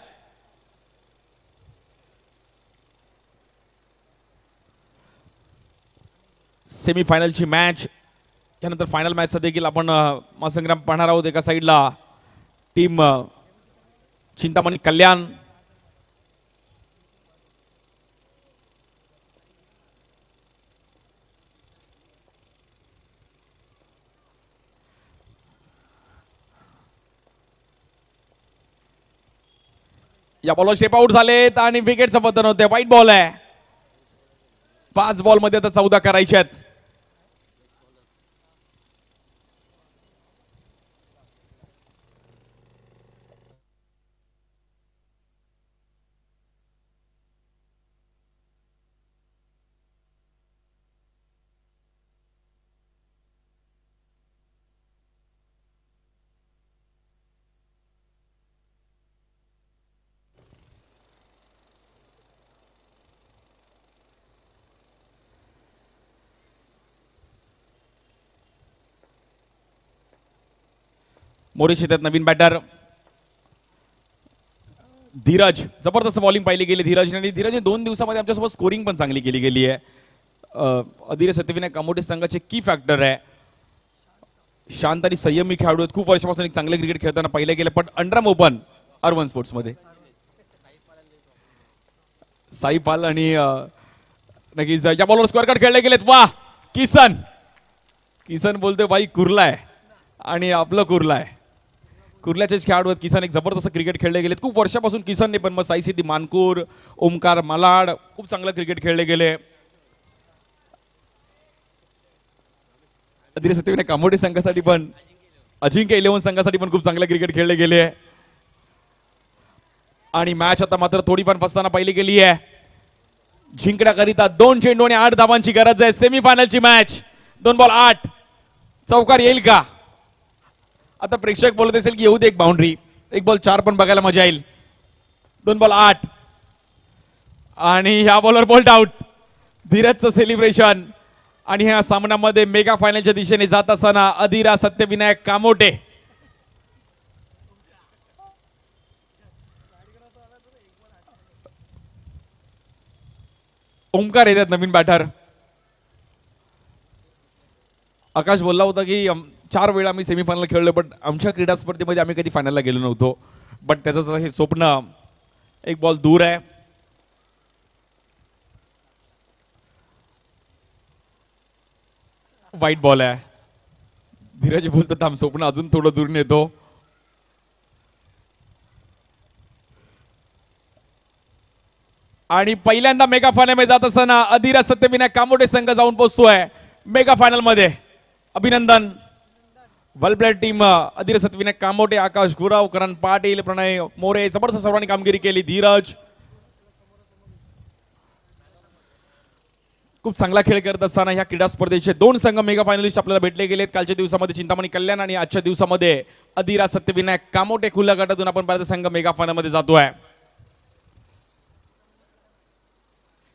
सेमीफायनलची मॅच. यानंतर फायनल मॅचचा देखील आपण महासंग्राम पाहणार आहोत. एका साईडला टीम चिंतामणी कल्याण, या बॉलवर स्टेप आउट झालेत आणि विकेटचं पतन होते. वाईट बॉल आहे. 5 बॉल मध्ये आता 14 करायचे आहेत. मोरेश येतात नवीन बॅटर धीरज. जबरदस्त बॉलिंग पाहिली गेली धीरजने 2 दिवसामध्ये आमच्यासोबत स्कोरिंग पण चांगली केली गेली आहे. अधीर सत्यविनायक कांबोटे संघाचे की फॅक्टर आहे. शांत आणि संयमी खेळाडू आहेत. खूप वर्षापासून एक चांगले क्रिकेट खेळताना पाहिले गेले. पण अंडरम ओपन अर्बन स्पोर्ट्स मध्ये साई पाल आणि नक्कीच या बॉलवर स्क्वेअर कट खेळले गेलेत. वा किसन बोलतोय बाई कुर्ला आहे आणि आपलं कुर्ला आहे. कुर्ल्याचेच खेळाडू आहेत किसन. एक जबरदस्त क्रिकेट खेळले गेलेत खूप वर्षापासून किसनने. पण मग साई सिद्धी मानकूर, ओमकार मालाड खूप चांगलं क्रिकेट खेळले गेले. अधीर सत्यविनायक कांबोटे संघासाठी पण, अजिंक्य 11 संघासाठी पण खूप चांगलं क्रिकेट खेळले गेले. आणि मॅच आता मात्र थोडीफार फसताना पाहिली गेली आहे. जिंकण्याकरिता 2 चेंडू आणि 8 धावांची गरज आहे. सेमीफायनलची मॅच. 2 बॉल 8. चौकार येईल का? आता प्रेक्षक बोलत असेल की येऊ दे एक बाउंड्री. 1 बॉल 4 पण बघायला मजा येईल. 2 बॉल 8 आणि ह्या बॉलवर बोल्ट आउट. धीरजचं सेलिब्रेशन. आणि ह्या सामन्यामध्ये मेगा फायनलच्या दिशेने जात असताना अधीरा सत्यविनायक कामोटे. ओमकार येतात नवीन बॅटर. आकाश बोलला होता की 4 वेळा आम्ही सेमीफायनल खेळलो. पण आमच्या क्रीडा स्पर्धेमध्ये आम्ही कधी फायनलला गेलो नव्हतो. बट त्याचं हे स्वप्न 1 बॉल दूर आहे. वाईट बॉल आहे. धीरज बोलतो थांब स्वप्न अजून थोडं दूर नेतो. आणि पहिल्यांदा मेगा फायनल मध्ये जात असताना अधीरा सत्यविनायक कांबोटे संघ जाऊन पोहोचतोय मेगा फायनल मध्ये. अभिनंदन. वेल प्लेड टीम. अधीर सत्यविनायक कांबोटे, आकाश गुराव, करण पाटील, प्रणय मोरे जबरदस्त सर्वांनी कामगिरी केली. धीरज खूप चांगला खेळ करत असताना ह्या क्रीडा स्पर्धेचे 2 संघ मेगा फायनलिस्ट आपल्याला भेटले गेलेत. कालच्या दिवसामध्ये चिंतामणी कल्याण आणि आजच्या दिवसामध्ये अधीरा सत्यविनायक कांबोटे. खुल्या गटातून आपण पाहिजे संघ मेगा फायनल मध्ये जातोय.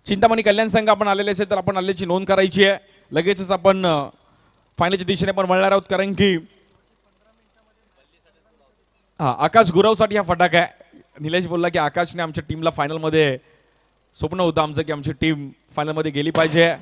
चिंतामणी कल्याण संघ आपण आलेले असेल तर आपण आलेची नोंद करायची आहे. लगेचच आपण फायनलच्या दिशेने पण वळणार आहोत. कारण की आकाश गुरावसाठी हा फटाका आहे. निलेश बोलला की आकाशने आमच्या टीमला फायनल मध्ये स्वप्न होतं आमचं की आमची टीम फायनल मध्ये गेली पाहिजे.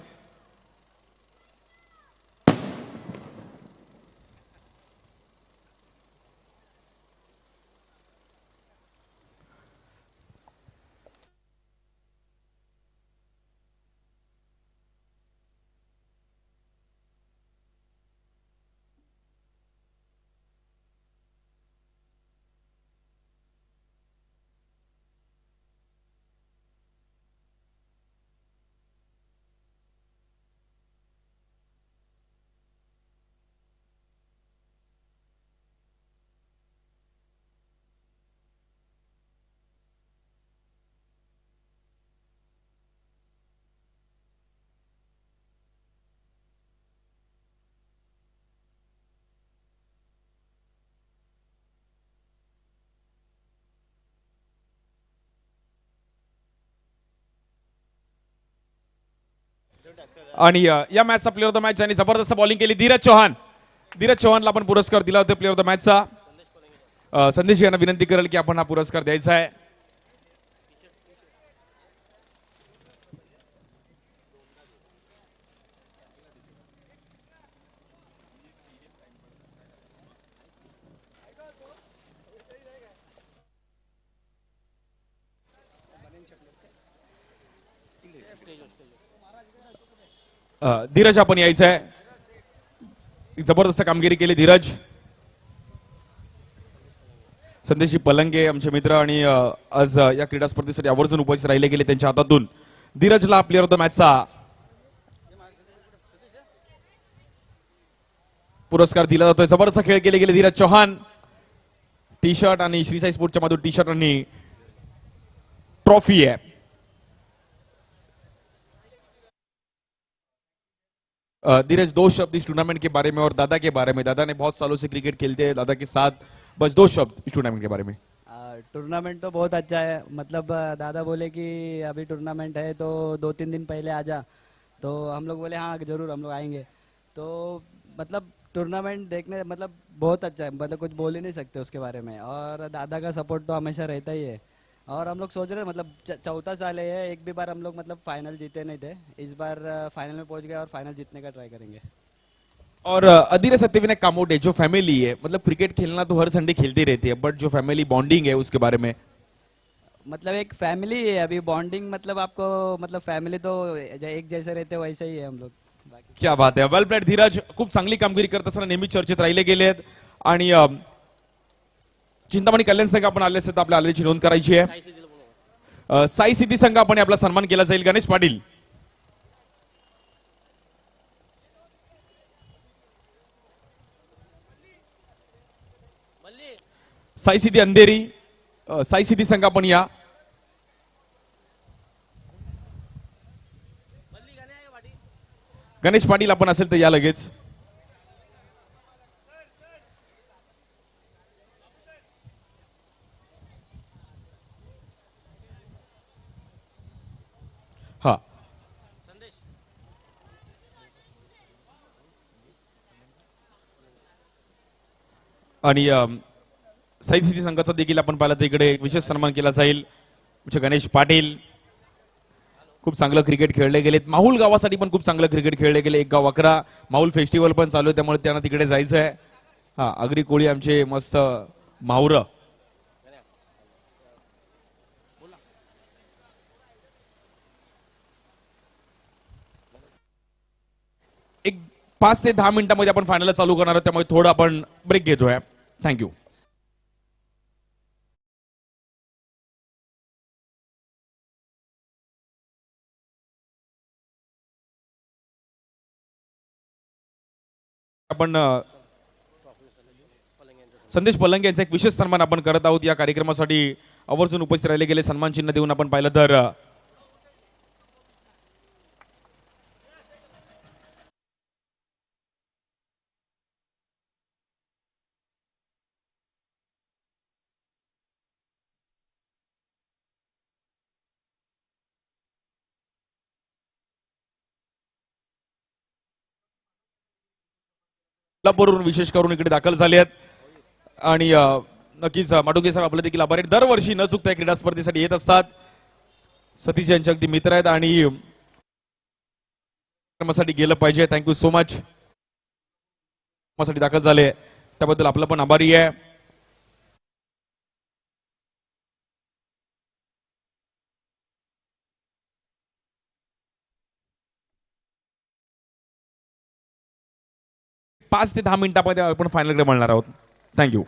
आणि या मॅचचा प्लेअर ऑफ द मॅच ज्यांनी जबरदस्त बॉलिंग केली धीरज चौहान. धीरज चौहानला आपण पुरस्कार दिला होता प्लेअर ऑफ द मॅचचा. संदेश यांना विनंती करेल की आपण हा पुरस्कार द्यायचा आहे. धीरज आपण यायचं आहे. जबरदस्त कामगिरी केली धीरज. संदेशजी पलंगे आमचे मित्र आणि आज या क्रीडा स्पर्धेसाठी आवर्जून उपस्थित राहिले गेले त्यांच्या हातातून धीरजला प्लेअर ऑफ द मॅचचा पुरस्कार दिला जातोय. जबरदस्त खेळ केले गेले धीरज चौहान. टी शर्ट आणि श्री साई स्पोर्टच्या मधून टी शर्ट आणि ट्रॉफी है. धीरज दो शब्द इस टूर्नामेंट के बारे में और दादा के बारे में. दादा ने बहुत सालों से क्रिकेट खेलते हैं, दादा के साथ बस दो शब्द इस टूर्नामेंट के बारे में. टूर्नामेंट तो बहुत अच्छा है. मतलब दादा बोले कि अभी टूर्नामेंट है तो 2-3 दिन पहले आ जा. तो हम लोग बोले हाँ जरूर हम लोग आएंगे. तो मतलब टूर्नामेंट देखने मतलब बहुत अच्छा है. मतलब कुछ बोल ही नहीं सकते उसके बारे में. और दादा का सपोर्ट तो हमेशा रहता ही है. और हम लोग सोच रहे हैं मतलब चौथा साल है, एक भी बार हम लोग मतलब फाइनल जीते नहीं थे. इस बार फाइनल में पहुंच गए और फाइनल जीतने का ट्राई करेंगे. और अधीर सत्यविनायक कामोटे जो फैमिली है, मतलब क्रिकेट खेलना तो हर संडे खेलती रहती है, बट जो फैमिली बॉन्डिंग है उसके बारे में. मतलब एक फैमिली है अभी. बॉन्डिंग मतलब आपको मतलब फॅमिली तो एक जैसे रहते वैसे ही है हम लोग. क्या बात आहे. वेल प्लेड धीरज. खूप चांगली कामगिरी करत असताना नेहमी चर्चेत राहिले गेले आहेत. आणि चिंतामणी कल्याण संघ आपण आले असेल तर आपल्या आलेची नोंद करायची आहे. साई सिद्धी संघ आपण आपला सन्मान केला जाईल. गणेश पाटील. साई सिद्धी अंधेरी. साई सिद्धी संघ आपण या. गणेश पाटील आपण असेल तर या लगेच. हा. आणि साई सिद्धी संघाचा देखील आपण पाहिलं तर इकडे विशेष सन्मान केला जाईल. गणेश पाटील खूप चांगलं क्रिकेट खेळले गेलेत. माहुल गावासाठी पण खूप चांगलं क्रिकेट खेळले गेले. एक गाव 11 माहुल फेस्टिवल पण चालू आहे त्यामुळे त्यांना तिकडे जायचं आहे. हा अग्री कोळी आमचे मस्त माहुर. एक 5 ते 10 मिनिटांमध्ये आपण फायनल चालू करणार आहोत त्यामुळे थोडं आपण ब्रेक घेतोय. थँक्यू. आपण संदेश पलंगे यांचा एक विशेष सन्मान आपण करत आहोत. या कार्यक्रमासाठी आवर्जून उपस्थित राहिले गेले. सन्मान चिन्ह देऊन आपण पाहिलं तर कोल्हापूरवरून विशेष करून इकडे दाखल झाले आहेत. आणि नक्कीच माडुंगे साहेब आपले देखील आभारी. दरवर्षी न चुकता क्रीडा स्पर्धेसाठी येत असतात. सतीश यांचे अगदी मित्र आहेत आणि कार्यक्रमासाठी गेलं पाहिजे. Thank you so much. दाखल झाले त्याबद्दल आपलं पण आभारी आहे. पाच ते 10 मिनिटांमध्ये आपण फायनलकडे म्हणणार आहोत. थँक्यू.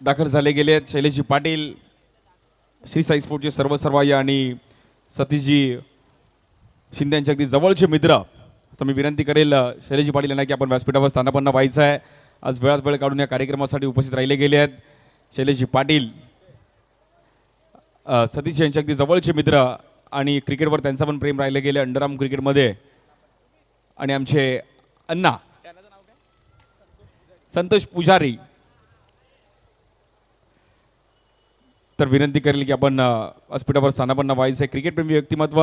दाखल झाले गेले आहेत शैलेशजी पाटील, श्री साई स्पोर्टचे सर्व सर्वाय आणि सतीशजी शिंदे यांच्या अगदी जवळचे मित्र. तर मी विनंती करेल शैलेशजी पाटील यांना की आपण व्यासपीठावर स्थानापन्न व्हायचं आहे. आज वेळात वेळ काढून या कार्यक्रमासाठी उपस्थित राहिले गेले आहेत शैलेशजी पाटील, सतीश यांच्या अगदी जवळचे मित्र आणि क्रिकेटवर त्यांचं पण प्रेम राहिले गेले अंडरआर्म क्रिकेटमध्ये. आणि आमचे अण्णा संतोष पुजारी. तर विनंती करेल की आपण व्यासपीठावर स्थानापन्न व्हायचं आहे. क्रिकेटप्रेमी व्यक्तिमत्व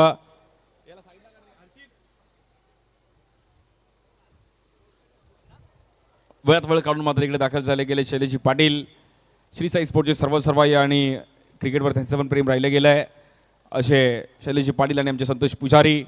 वेळात वेळ काढून मात्र इकडे दाखल झाले गेले शैलेशजी पाटील, श्री साई स्पोर्टचे सर्व सर्वाय आणि क्रिकेटवर त्यांचं पण प्रेम राहिलं गेलं आहे असे शैलेशजी पाटील आणि आमचे संतोष पुजारी.